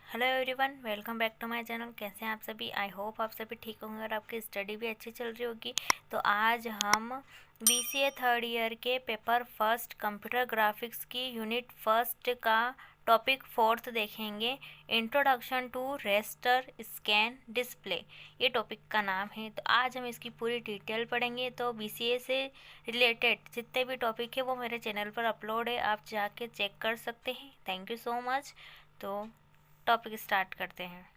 Hello everyone, welcome back to my channel. कैसे हैं आप सभी? आई होप आप सभी ठीक होंगे और आपकी स्टडी भी अच्छी चल रही होगी। तो आज हम बीसीए थर्ड ईयर के पेपर फर्स्ट कंप्यूटर ग्राफिक्स की यूनिट फर्स्ट का टॉपिक फोर्थ देखेंगे। Introduction to raster scan display, ये टॉपिक का नाम है। तो आज हम इसकी पूरी डिटेल पढ़ेंगे। तो बीसीए से रिलेटेड जितने भी टॉपिक है वो मेरे चैनल पर अपलोड है, आप जाके चेक कर सकते हैं। Thank you so much. तो टॉपिक स्टार्ट करते हैं।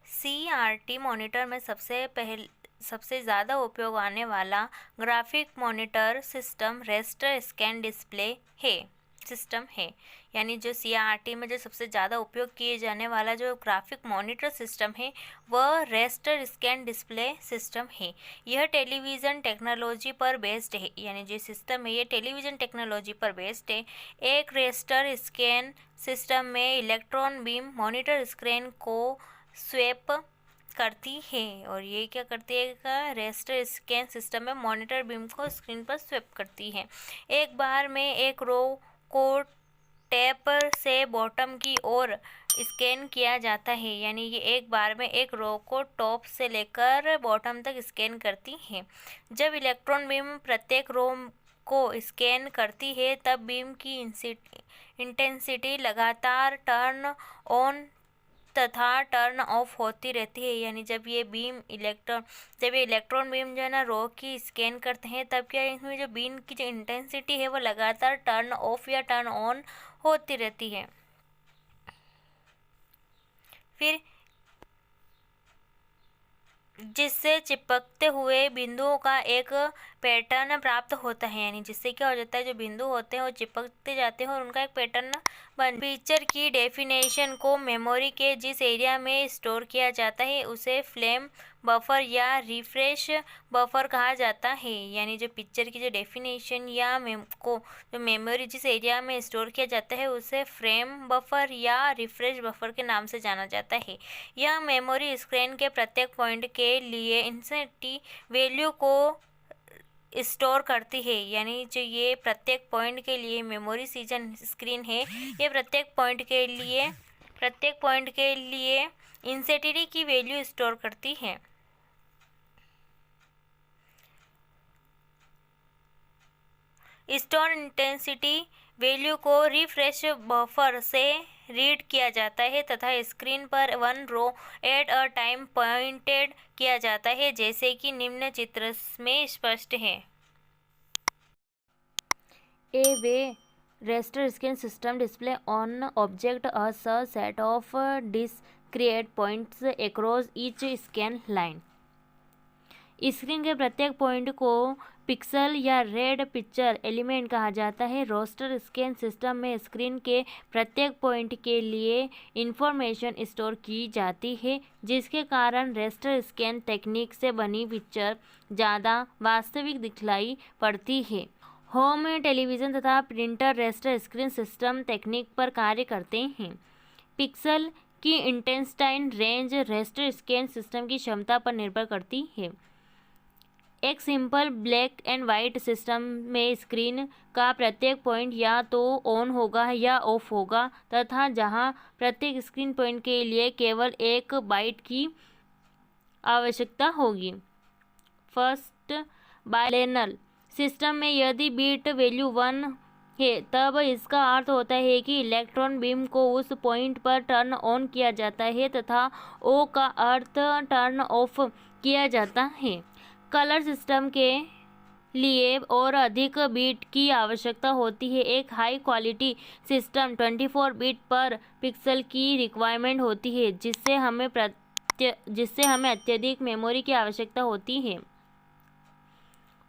सीआरटी मॉनिटर में सबसे ज़्यादा उपयोग आने वाला graphic monitor system raster scan display system है। यानी जो सीआरटी में जो सबसे ज़्यादा उपयोग किए जाने वाला जो ग्राफिक मॉनिटर सिस्टम है वह रेस्टर स्कैन डिस्प्ले सिस्टम है। यह टेलीविज़न टेक्नोलॉजी पर बेस्ड है। यानी जो सिस्टम है ये टेलीविज़न टेक्नोलॉजी पर बेस्ड है। एक रेस्टर स्कैन सिस्टम में इलेक्ट्रॉन बीम मॉनिटर स्क्रीन को स्वैप करती है। और ये क्या करती है? रेस्टर स्कैन सिस्टम में मॉनिटर बीम को स्क्रीन पर स्वैप करती है। एक बार में एक रो को टैप से बॉटम की ओर स्कैन किया जाता है। यानी ये एक बार में एक रो को टॉप से लेकर बॉटम तक स्कैन करती है। जब इलेक्ट्रॉन बीम प्रत्येक रो को स्कैन करती है तब बीम की इंटेंसिटी लगातार टर्न ऑन तथा टर्न ऑफ होती रहती है। यानी जब ये इलेक्ट्रॉन बीम जो है ना रो की स्कैन करते हैं तब क्या इसमें जो बीम की जो इंटेंसिटी है वो लगातार टर्न ऑफ या टर्न ऑन होती रहती है। फिर जिससे चिपकते हुए बिंदुओं का एक पैटर्न प्राप्त होता है। यानी जिससे क्या हो जाता है, जो बिंदु होते हैं वो चिपकते जाते हैं और उनका एक पैटर्न पिक्चर की डेफिनेशन को मेमोरी के जिस एरिया में स्टोर किया जाता है उसे फ्लेम बफर या रिफ्रेश बफर कहा जाता है। यानी जो पिक्चर की जो डेफिनेशन या जो मेमोरी जिस एरिया में स्टोर किया जाता है उसे फ्रेम बफर या रिफ्रेश बफर के नाम से जाना जाता है। यह मेमोरी स्क्रीन के प्रत्येक पॉइंट के लिए इंसेंटी वैल्यू को स्टोर करती है। यानी जो ये प्रत्येक पॉइंट के लिए मेमोरी स्क्रीन है ये प्रत्येक पॉइंट के लिए इंसेंटिटी की वैल्यू स्टोर करती है। स्टोर इंटेंसिटी वैल्यू को रिफ्रेश बफर से रीड किया जाता है तथा स्क्रीन पर one row at a time pointed किया जाता है, जैसे कि निम्न चित्र में स्पष्ट है। A way raster scan system display on object a set of discrete points across each scan line. Screen के प्रत्येक पॉइंट को पिक्सल या रेड पिक्चर एलिमेंट कहा जाता है। रास्टर स्कैन सिस्टम में स्क्रीन के प्रत्येक पॉइंट के लिए इंफॉर्मेशन स्टोर की जाती है, जिसके कारण रास्टर स्कैन तकनीक से बनी पिक्चर ज़्यादा वास्तविक दिखलाई पड़ती है। होम टेलीविज़न तथा प्रिंटर रास्टर स्क्रीन सिस्टम तकनीक पर कार्य करते हैं। पिक्सल की intensity range raster scan system की क्षमता पर निर्भर करती है। एक simple black and white system में स्क्रीन का प्रत्येक पॉइंट या तो ऑन होगा या ऑफ होगा तथा जहां प्रत्येक स्क्रीन पॉइंट के लिए केवल एक बाइट की आवश्यकता होगी। फर्स्ट बाइलिनियर सिस्टम में यदि बीट वैल्यू 1 है तब इसका अर्थ होता है कि इलेक्ट्रॉन बीम को उस पॉइंट पर टर्न ऑन किया जाता है तथा ओ का अर्थ टर्न ऑफ किया जाता है। कलर सिस्टम के लिए और अधिक बीट की आवश्यकता होती है। एक हाई क्वालिटी सिस्टम 24 बीट पर पिक्सल की रिक्वायरमेंट होती है, जिससे हमें अत्यधिक मेमोरी की आवश्यकता होती है।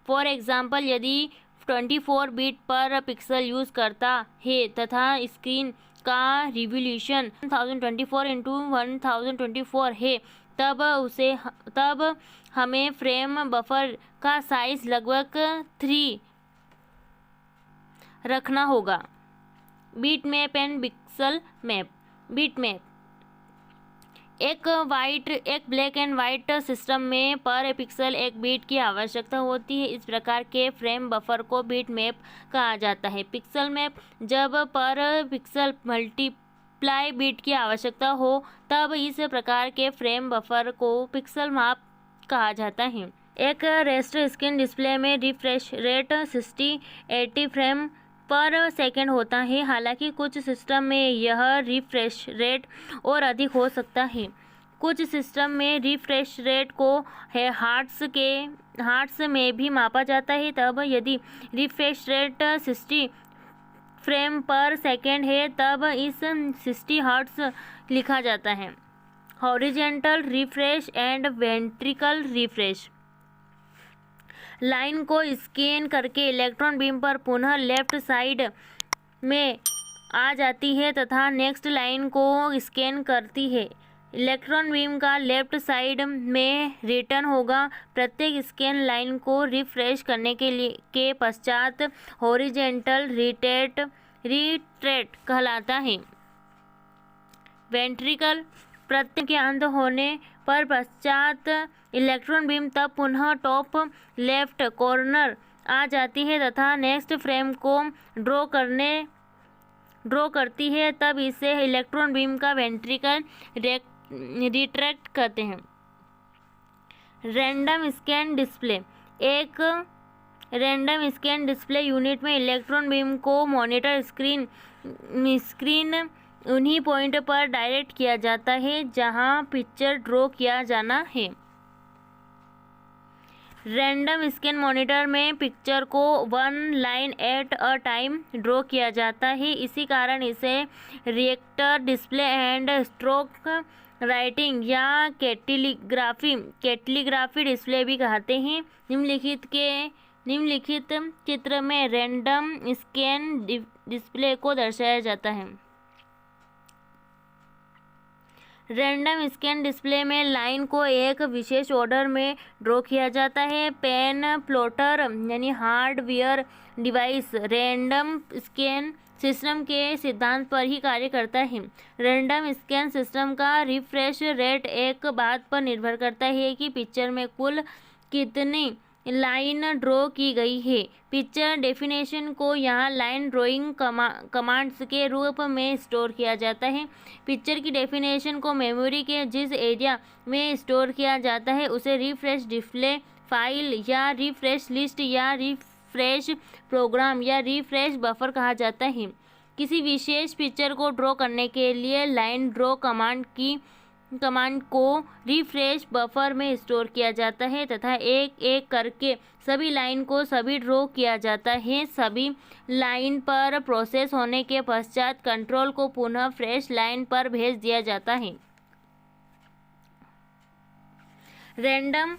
फॉर एग्जाम्पल, यदि 24 बीट पर पिक्सल यूज़ करता है तथा स्क्रीन का रिवोल्यूशन 1024 x 1024 है तब हमें फ्रेम बफर का साइज लगभग 3 रखना होगा। Bit map and pixel map. Bit map एक ब्लैक एंड वाइट सिस्टम में पर पिक्सल एक बिट की आवश्यकता होती है। इस प्रकार के फ्रेम बफर को बिट मैप कहा जाता है। पिक्सल मैप जब पर पिक्सल मल्टीप्लाई बिट की आवश्यकता हो तब इस प्रकार के फ्रेम बफर को पिक्सल मैप कहा जाता है। एक रेस्टर स्क्रीन डिस्प्ले में रिफ्रेश रेट 60-80 फ्रेम पर सेकेंड होता है। हालांकि कुछ सिस्टम में यह रिफ्रेश रेट और अधिक हो सकता है। कुछ सिस्टम में रिफ्रेश रेट को हर्ट्ज में भी मापा जाता है। तब यदि रिफ्रेश रेट 60 फ्रेम पर सेकेंड है तब इस 60 हर्ट्ज लिखा जाता है। Horizontal refresh and ventricle refresh. Line को स्कैन करके इलेक्ट्रॉन बीम पर पुनः लेफ्ट साइड में आ जाती है तथा नेक्स्ट लाइन को स्कैन करती है। इलेक्ट्रॉन बीम का लेफ्ट साइड में रिटर्न होगा। प्रत्येक स्कैन लाइन को रिफ्रेश करने के पश्चात हॉरिजॉन्टल रिट्रेट कहलाता है। वेंट्रिकल प्रत्येक के अंत होने पर पश्चात इलेक्ट्रॉन बीम तब पुनः टॉप लेफ्ट कॉर्नर आ जाती है तथा नेक्स्ट फ्रेम को ड्रॉ करती है। तब इसे इलेक्ट्रॉन बीम का वेंट्रिकल रिट्रैक्ट कहते हैं। Random scan display. एक रैंडम स्कैन डिस्प्ले यूनिट में इलेक्ट्रॉन बीम को मॉनिटर स्क्रीन उन्हीं पॉइंट पर डायरेक्ट किया जाता है जहां पिक्चर ड्रॉ किया जाना है। रैंडम स्कैन मॉनिटर में पिक्चर को one line at a time draw किया जाता है। इसी कारण इसे reactor display and stroke writing या कैटिलीग्राफी डिस्प्ले भी कहते हैं। निम्नलिखित चित्र में रैंडम स्कैन डिस्प्ले को दर्शाया जाता है। रैंडम स्कैन डिस्प्ले में लाइन को एक विशेष ऑर्डर में ड्रॉ किया जाता है। पेन प्लॉटर यानी hardware device random scan system के सिद्धांत पर ही कार्य करता है। रैंडम स्कैन सिस्टम का रिफ्रेश रेट एक बात पर निर्भर करता है कि पिक्चर में कुल कितनी लाइन ड्रॉ की गई है। पिक्चर डेफिनेशन को यहाँ लाइन ड्राइंग कमांड्स के रूप में स्टोर किया जाता है। पिक्चर की डेफिनेशन को मेमोरी के जिस एरिया में स्टोर किया जाता है उसे रिफ्रेश डिस्प्ले फाइल या रिफ्रेश लिस्ट या रिफ्रेश प्रोग्राम या रिफ्रेश बफर कहा जाता है। किसी विशेष पिक्चर को ड्रॉ करने के लिए लाइन ड्रॉ कमांड को रिफ्रेश बफर में स्टोर किया जाता है तथा एक एक करके सभी लाइन को सभी ड्रॉ किया जाता है। सभी लाइन पर प्रोसेस होने के पश्चात कंट्रोल को पुनः फ्रेश लाइन पर भेज दिया जाता है। रैंडम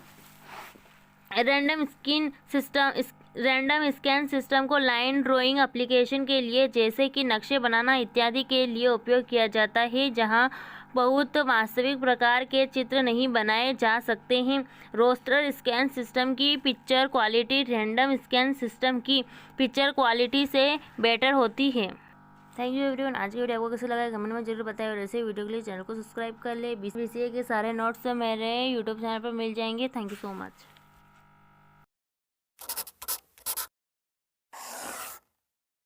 स्कैन सिस्टम को लाइन ड्राइंग एप्लीकेशन के लिए जैसे कि नक्शे बनाना इत्यादि के लिए उपयोग किया जाता है जहां बहुत वास्तविक प्रकार के चित्र नहीं बनाए जा सकते हैं। रोस्टर स्कैन सिस्टम की picture quality random scan system की पिक्चर क्वालिटी से बेटर होती है। Thank you everyone. आज की वीडियो आपको कैसे लगा कमेंट में जरूर बताएं और ऐसे वीडियो के लिए चैनल को सब्सक्राइब कर ले। BCA के सारे नोट्स मेरे यूट्यूब चैनल पर मिल जाएंगे। Thank you so much.